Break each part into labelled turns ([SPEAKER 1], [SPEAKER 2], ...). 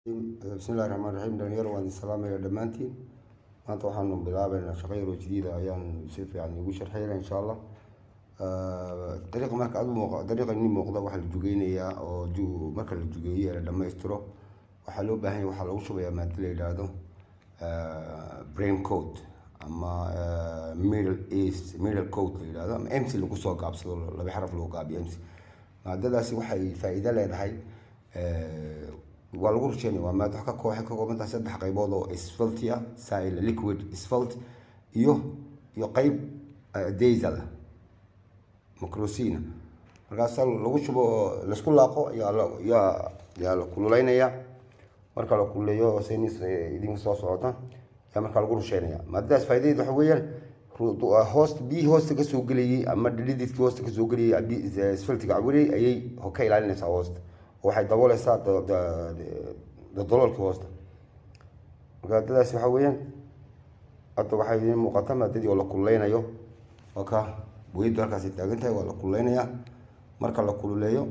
[SPEAKER 1] bismillahi raxmaan raxiim dhalinyaro waan salaamaya dhammaantiin. maanta waxaanu bilaabaynaa shaqo yaroo jadiida ayaan si fiican igu sharxayna insha allah. dariiqa marka dariiqa ni muuqda waxaa la jugeynayaa oo marka la jugeeyo la dhammaystiro waxaa loo baahan yahay waxaa lagu shubayaa maado la yidhaahdo brain coat ama middle coat la yidhaahdo ama mc lagu soo gaabsado laba xaraf loo gaabiyo mc. maadadaasi waxay faa'iido leedahay. waa lagu rusheynaya waa maado ka kooban tahay 3 qaybood oo asphalt ah, sail liquid asphalt iyo qayb diesel macrosina. markaas lagu shubo la isku laaqo yaa la kululeynaya. marka la kululeeyo saynis idin soo socota yaa marka lagu rusheynaya. maadadaas faa'iidadeedu waxa weeyaan hoosta ka soo gelayay ama dhididkii hoosta ka soo gelayay asfaltiga awirey ayay ka ilaalinaysaa hoosta. waxay daboolaysaa daloolka hoosta. maadadaas waxa weeyaan hadda waxay idin muuqata maadadii oo la kululeynayo oo ka booyadu halkaasi taagan tahay waa la kululeynayaa. marka la kululeeyo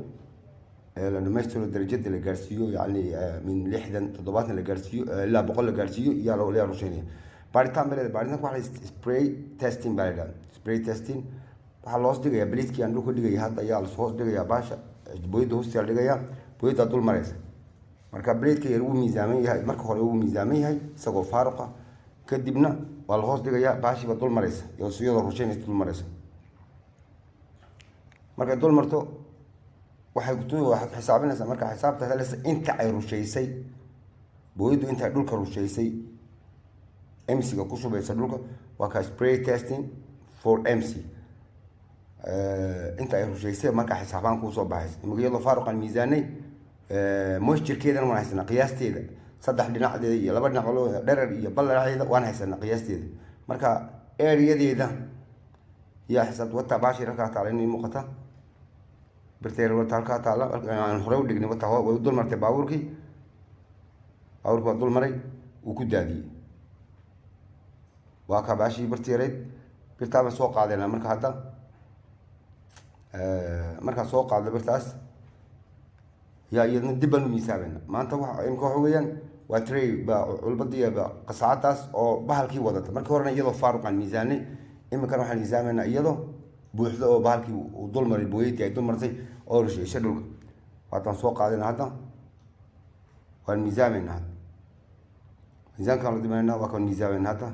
[SPEAKER 1] la dhamaystiro darajada la gaarsiiyo yacni min 60 70 la gaarsiiyo ilaa 100 la gaarsiiyo yaa la rusheynaya. baaritaan waxaa spray testing baa la spray testing waxaa loo dhigayaa baliiskii aan dhulka dhigaya hadda ayaa la hoos dhigayaa baasha booyada hoosta la dhigayaa booyada dul maraysa. marka baleedka yar uu miisaaman yahay marka hore uu miisaaman yahay isagoo faaruqa kadibna waa la hoos dhigayaa baashiba dul maraysa iyo siyada rusheynaysa dul maraysa. marka dul marto waxay xisaabinaysaa marka xisaabta helaysa inta ay rusheysay booyadu inta ay dhulka rusheysay mc-ga ku shubaysa dhulka waa ka spray testing for mc. inta ay rusheysay marka xisaabaan ku soo baxaysa imagiyada faaruqan miisaanay moisture-keedana waan haysanaa qiyaasteeda 3 dhinaceeda iyo 2 dhinac oo dherer iyo ballaceeda waan haysanaa qiyaasteeda. marka area-deeda yaa xisaab wata baashir ka taala in muuqata birteer wata halka taala aan hore u dhignay wata way dul martay baabuurkii waa dul maray uu ku daadiyay waa ka baashi birteereed birtaaba soo qaadayna marka hadda marka soo qaado birtaas yaa iyadna dib baan u miisaabayna. maanta waxa weeyaan waa tray culbadii qasacadaas oo bahalkii wadata markii horena iyadoo faaruqan miisaanay iminkana waxaan miisaamayna iyadoo buuxda oo bahalkii uu dul maray booyadii ay dul martay oo rusheysay dhulka. waataan soo qaadayna hadda waan miisaamayna hadda miisaankaan la dimayna waa kan miisaamayna hadda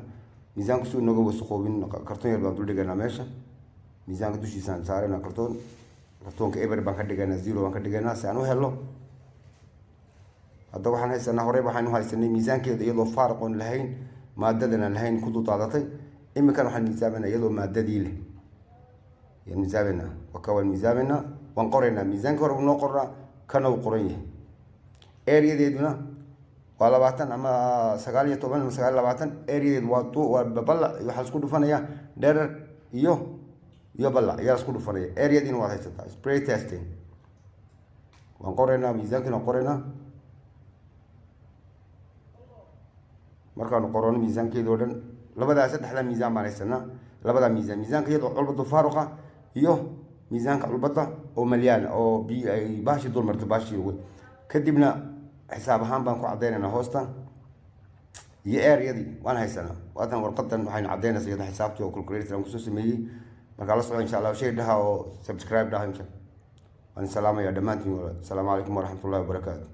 [SPEAKER 1] miisaanku suu nooga wasaqoobin kartoon yar baan dul dhigaynaa meesha miisaanka dushiisaan saarayna kartoonka eber baan ka dhigaynaa 0 baan ka dhigaynaa si aan u helo. hadda waxaan haysanaa horey waxaan u haysanay miisaankeeda iyadoo faaruqoon lahayn maadadana lahayn ku dulqaadatay. iminkana waxaan miisaamayna iyadoo maadadii leh yaan miisaamayna waan miisaamayna waan qoraynaa miisaanka hore noo qornaa kana uu qoran yahay. area-deeduna waa 20 ama 19 ama 29 area-deedu waa balla waxaa isku dhufanaya dherer iyo balla ayaa isku dhufanaya. area-diina waad haysataa spray testing waan qoraynaa miisaankana qoraynaa. markaanu qorano miisaankeeda oo dhan saddexda miisaan baan haysanaa. labada miisaanka iyadoo culbada faaruqa iyo miisaanka culbada oo malyaana oo ay baashi dul marto baashi weyn. kadibna xisaab ahaan baan ku cadaynaynaa hoosta iyo area-dii waan haysanaa. waatan warqadan waxayna cadaynaysaa iyada xisaabtii oo calculator aan kusoo sameeyey. marka la socdo insha allah shay dhaha oo subscribe dhaha insha. waan salaamaya dhammaantiin. assalaamu calaykum waraxmatullaahi wabarakaatu.